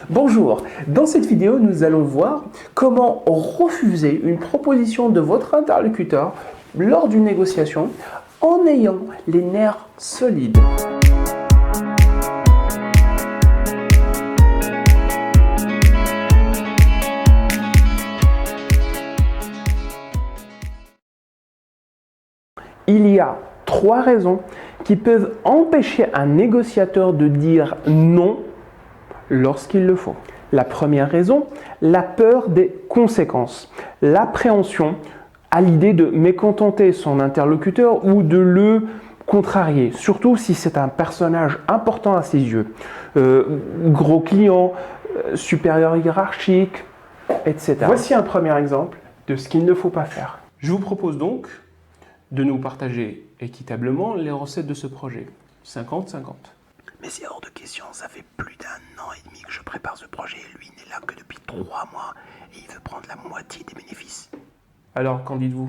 Bonjour, dans cette vidéo, nous allons voir comment refuser une proposition de votre interlocuteur lors d'une négociation en ayant les nerfs solides. Il y a 3 raisons qui peuvent empêcher un négociateur de dire non lorsqu'il le faut. La première raison, la peur des conséquences, l'appréhension à l'idée de mécontenter son interlocuteur ou de le contrarier, surtout si c'est un personnage important à ses yeux. Gros client, supérieur hiérarchique, etc. Voici un premier exemple de ce qu'il ne faut pas faire. Je vous propose donc de nous partager équitablement les recettes de ce projet. 50-50. Mais c'est hors de question, ça fait plus d'1 an et demi que je prépare ce projet et lui n'est là que depuis 3 mois et il veut prendre la moitié des bénéfices. Alors, qu'en dites-vous?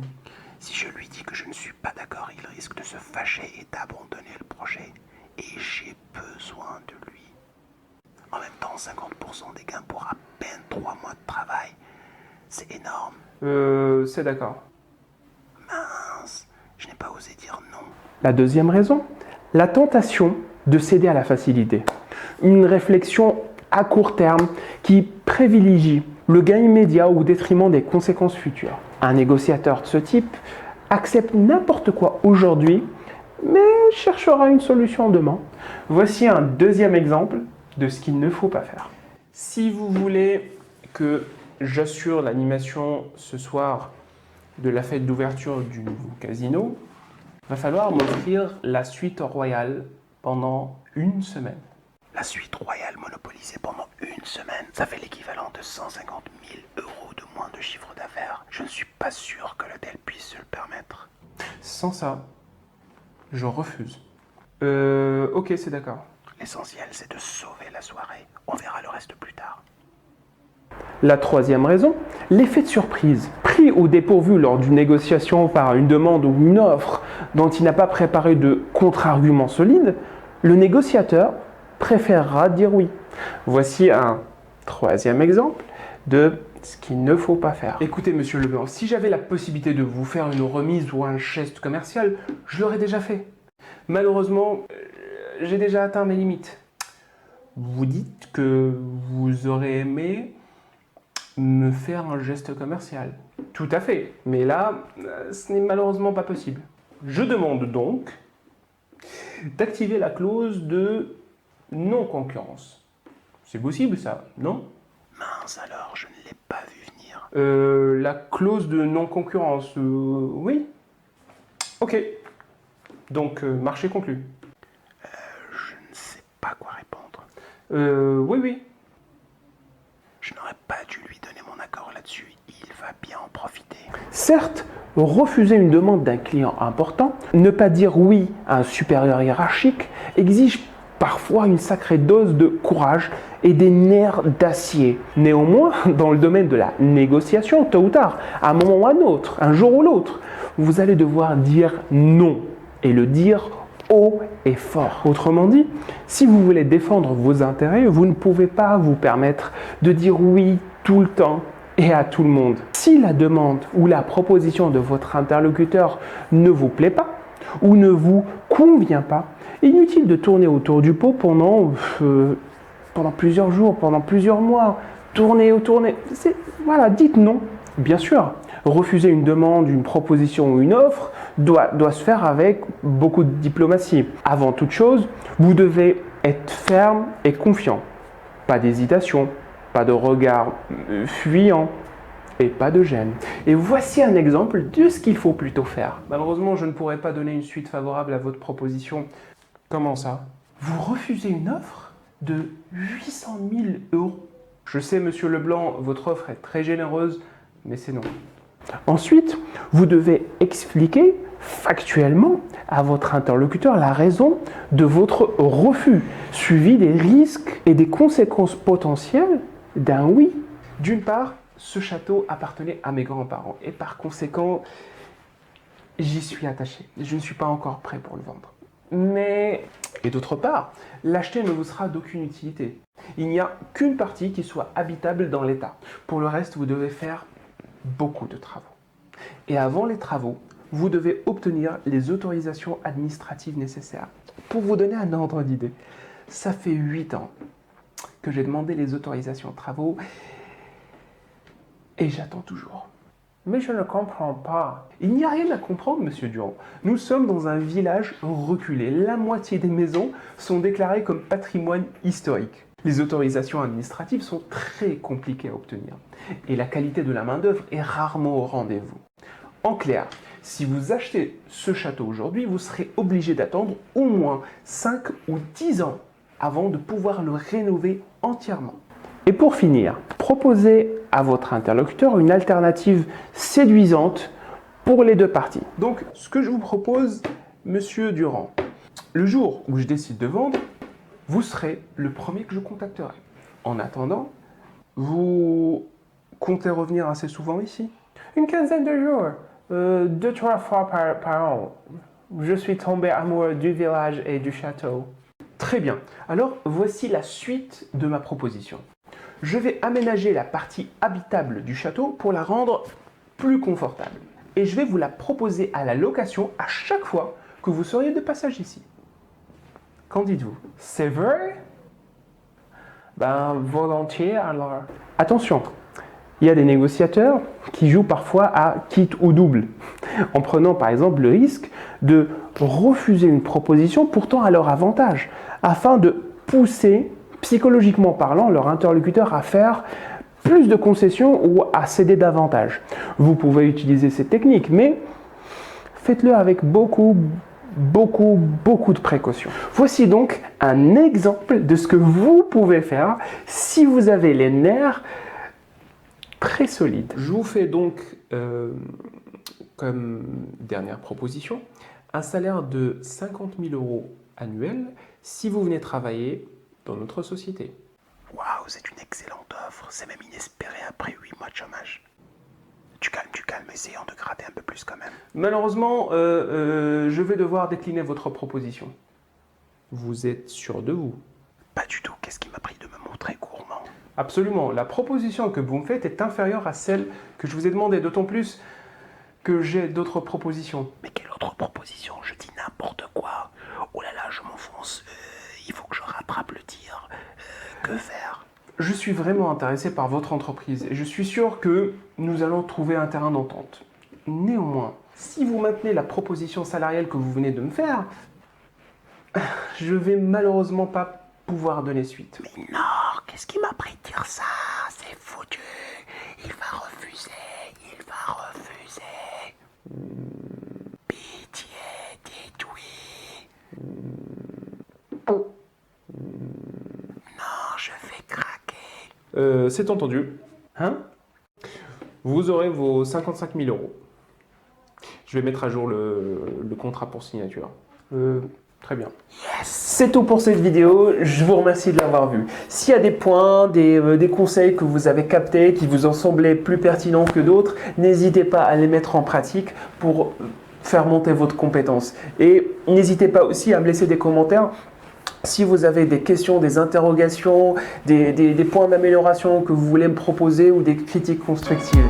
Si je lui dis que je ne suis pas d'accord, il risque de se fâcher et d'abandonner le projet. Et j'ai besoin de lui. En même temps, 50% des gains pour à peine 3 mois de travail, c'est énorme. C'est d'accord. Mince, je n'ai pas osé dire non. La deuxième raison, la tentation de céder à la facilité. Une réflexion à court terme qui privilégie le gain immédiat au détriment des conséquences futures. Un négociateur de ce type accepte n'importe quoi aujourd'hui, mais cherchera une solution demain. Voici un deuxième exemple de ce qu'il ne faut pas faire. Si vous voulez que j'assure l'animation ce soir de la fête d'ouverture du nouveau casino, il va falloir m'offrir la suite royale pendant 1 semaine. La suite royale monopolisée pendant 1 semaine, ça fait l'équivalent de 150 000 € de moins de chiffre d'affaires. Je ne suis pas sûr que l'hôtel puisse se le permettre. Sans ça, je refuse. Ok, c'est d'accord. L'essentiel, c'est de sauver la soirée. On verra le reste plus tard. La troisième raison, l'effet de surprise. Pris au dépourvu lors d'une négociation par une demande ou une offre dont il n'a pas préparé de contre-argument solide, le négociateur préférera dire oui. Voici un troisième exemple de ce qu'il ne faut pas faire. Écoutez, monsieur Leblanc, si j'avais la possibilité de vous faire une remise ou un geste commercial, je l'aurais déjà fait. Malheureusement, j'ai déjà atteint mes limites. Vous dites que vous aurez aimé me faire un geste commercial. Tout à fait, mais là, ce n'est malheureusement pas possible. Je demande donc d'activer la clause de non-concurrence. C'est possible ça, non? Mince alors, je ne l'ai pas vu venir. La clause de non-concurrence, oui. Ok. Donc, marché conclu. Je ne sais pas quoi répondre. Oui. Je n'aurais pas dû lui donner mon accord là-dessus. Il va bien en profiter. Certes, refuser une demande d'un client important, ne pas dire oui à un supérieur hiérarchique, exige parfois une sacrée dose de courage et des nerfs d'acier. Néanmoins, dans le domaine de la négociation, tôt ou tard, à un moment ou à un autre, un jour ou l'autre, vous allez devoir dire non et le dire haut et fort. Autrement dit, si vous voulez défendre vos intérêts, vous ne pouvez pas vous permettre de dire oui tout le temps et à tout le monde. Si la demande ou la proposition de votre interlocuteur ne vous plaît pas ou ne vous convient pas, inutile de tourner autour du pot pendant plusieurs jours, pendant plusieurs mois. Tournez. Voilà, dites non. Bien sûr, refuser une demande, une proposition ou une offre doit se faire avec beaucoup de diplomatie. Avant toute chose, vous devez être ferme et confiant. Pas d'hésitation, pas de regard fuyant et pas de gêne. Et voici un exemple de ce qu'il faut plutôt faire. Malheureusement, je ne pourrai pas donner une suite favorable à votre proposition. Comment ça? Vous refusez une offre de 800 000 €. Je sais, monsieur Leblanc, votre offre est très généreuse, mais c'est non. Ensuite, vous devez expliquer factuellement à votre interlocuteur la raison de votre refus, suivi des risques et des conséquences potentielles d'un oui. D'une part, ce château appartenait à mes grands-parents et par conséquent, j'y suis attaché. Je ne suis pas encore prêt pour le vendre. Et d'autre part, l'acheter ne vous sera d'aucune utilité. Il n'y a qu'une partie qui soit habitable dans l'état. Pour le reste, vous devez faire beaucoup de travaux. Et avant les travaux, vous devez obtenir les autorisations administratives nécessaires. Pour vous donner un ordre d'idée, ça fait 8 ans que j'ai demandé les autorisations de travaux et j'attends toujours. Mais je ne comprends pas. Il n'y a rien à comprendre, monsieur Durand. Nous sommes dans un village reculé. La moitié des maisons sont déclarées comme patrimoine historique. Les autorisations administratives sont très compliquées à obtenir. Et la qualité de la main-d'œuvre est rarement au rendez-vous. En clair, si vous achetez ce château aujourd'hui, vous serez obligé d'attendre au moins 5 ou 10 ans avant de pouvoir le rénover entièrement. Et pour finir, proposez à votre interlocuteur une alternative séduisante pour les deux parties. Donc, ce que je vous propose, monsieur Durand, le jour où je décide de vendre, vous serez le premier que je contacterai. En attendant, vous comptez revenir assez souvent ici? Une quinzaine de jours, 2-3 fois par an. Je suis tombé amoureux du village et du château. Très bien. Alors, voici la suite de ma proposition. Je vais aménager la partie habitable du château pour la rendre plus confortable. Et je vais vous la proposer à la location à chaque fois que vous seriez de passage ici. Qu'en dites-vous? C'est vrai? Ben, volontiers alors. Attention, il y a des négociateurs qui jouent parfois à quitte ou double, en prenant par exemple le risque de refuser une proposition pourtant à leur avantage, afin de pousser, psychologiquement parlant, leur interlocuteur à faire plus de concessions ou à céder davantage. Vous pouvez utiliser ces techniques, mais faites-le avec beaucoup de précautions. Voici donc un exemple de ce que vous pouvez faire si vous avez les nerfs très solides. Je vous fais donc, comme dernière proposition, un salaire de 50 000 € annuels si vous venez travailler dans notre société. Waouh, c'est une excellente offre. C'est même inespéré après 8 mois de chômage. Tu calmes, essayons de gratter un peu plus quand même. Malheureusement, je vais devoir décliner votre proposition. Vous êtes sûr de vous? Pas du tout. Qu'est-ce qui m'a pris de me montrer gourmand? Absolument. La proposition que vous me faites est inférieure à celle que je vous ai demandée, d'autant plus que j'ai d'autres propositions. Mais quelle autre proposition? Je dis n'importe quoi. Oh là là, je m'enfonce. Il faut que je rattrape le tir. Que faire? Je suis vraiment intéressé par votre entreprise et je suis sûr que nous allons trouver un terrain d'entente. Néanmoins, si vous maintenez la proposition salariale que vous venez de me faire, je vais malheureusement pas pouvoir donner suite. Mais non, qu'est-ce qui m'a pris de dire ça? C'est foutu. Il va refuser. Pitié, dites-oui. Non, je vais craquer. C'est entendu. Hein? Vous aurez vos 55 000 €. Je vais mettre à jour le contrat pour signature. Très bien. Yes. C'est tout pour cette vidéo. Je vous remercie de l'avoir vue. S'il y a des points, des conseils que vous avez captés, qui vous ont semblé plus pertinents que d'autres, n'hésitez pas à les mettre en pratique pour faire monter votre compétence. Et n'hésitez pas aussi à me laisser des commentaires si vous avez des questions, des interrogations, des points d'amélioration que vous voulez me proposer ou des critiques constructives.